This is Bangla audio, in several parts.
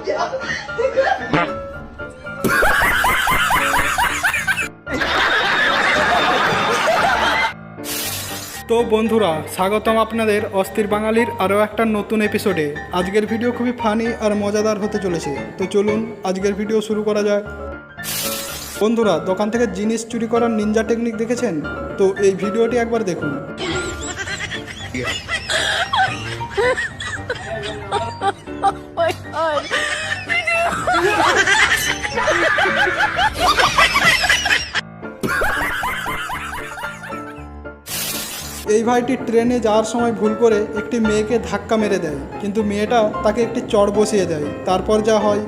তো বন্ধুরা, স্বাগতম আপনাদের অস্থির বাঙালির আরও একটা নতুন এপিসোডে। আজকের ভিডিও খুবই ফানি আর মজাদার হতে চলেছে। তো চলুন আজকের ভিডিও শুরু করা যাক। বন্ধুরা, দোকান থেকে জিনিস চুরি করার নিনজা টেকনিক দেখেছেন? তো এই ভিডিওটি একবার দেখুন। এই ভাইটি ট্রেনে যাওয়ার সময় ভুল করে একটি মেয়েকে ধাক্কা মেরে দেয়, কিন্তু মেয়েটা তাকে একটি চড় বসিয়ে দেয়। তারপর যা হয়,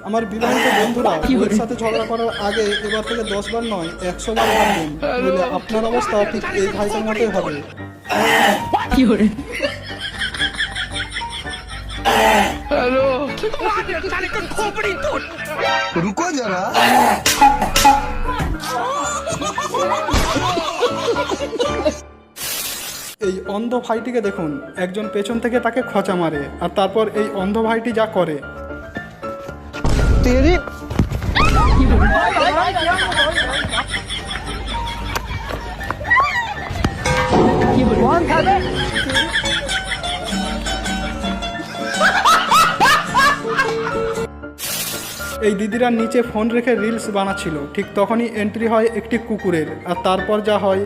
আমার বিবাহিত বন্ধুরা ওর সাথে ঝগড়া করার আগে এবার থেকে 10 বার নয় 100 বার ভাববেন, বলে আপনার অবস্থা ঠিক এই ভাইটার মতোই হবে। रुको जरा। এই অন্ধ ভাইটিকে দেখুন, একজন পেছন থেকে তাকে খোঁচা মারে, আর তারপর এই অন্ধ ভাইটি যা করে। এই দিদিরা নিচে ফোন রেখে রিলস বানাচ্ছিল, ঠিক তখনই এন্ট্রি হয় একটি কুকুরের, আর তারপর যা হয়,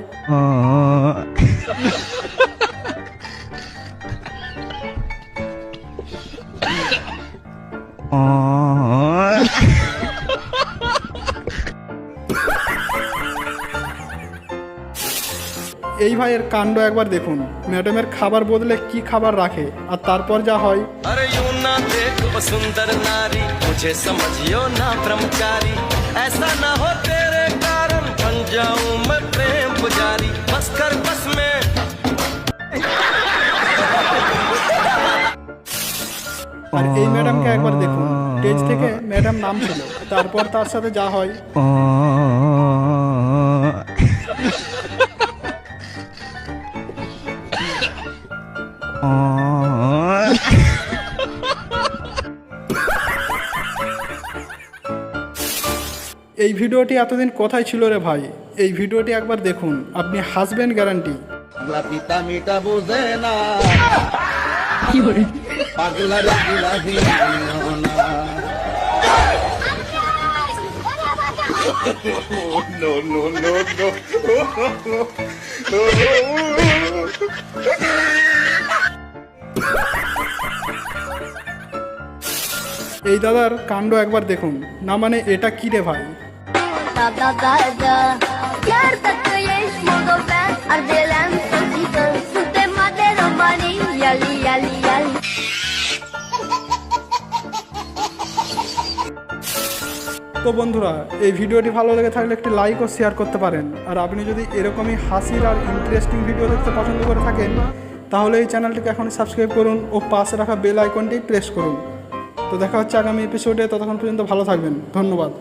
এই ভাইয়ের কাণ্ড একবার দেখুন। ম্যাডামের খাবার বদলে কি খাবার রাখে, আর তারপর যা হয়, अरे यूं ना देखो सुंदर नारी, मुझे समझियो ना ब्रह्मचारी, ऐसा ना हो तेरे कारण बन जाऊं मैं प्रेम पुजारी, बस कर बस में। আর এই ম্যাডামকে একবার দেখুন, স্টেজ থেকে ম্যাডাম নামছিল, তারপর তার সাথে যা হয়, এই ভিডিওটি এতদিন কোথায় ছিল রে ভাই? এই ভিডিওটি একবার দেখুন, আপনি হাসবেন গ্যারান্টি। পিতা মিটা বোঝে না, পাগলার গিলাহি না। No, no, no, no. এই দাদার কাণ্ড একবার দেখুন না, মানে এটা কি রে ভাই? তো বন্ধুরা, এই ভিডিওটি ভালো লেগে থাকলে একটি লাইক ও শেয়ার করতে পারেন। আর আপনি যদি এরকমই হাসির আর ইন্টারেস্টিং ভিডিও দেখতে পছন্দ করে থাকেন, তাহলে এই চ্যানেলটিকে এখনই সাবস্ক্রাইব করুন ও পাশে রাখা বেল আইকনটি প্রেস করুন। তো দেখা হচ্ছে আগামী এপিসোডে, ততক্ষণ পর্যন্ত ভালো থাকবেন। ধন্যবাদ।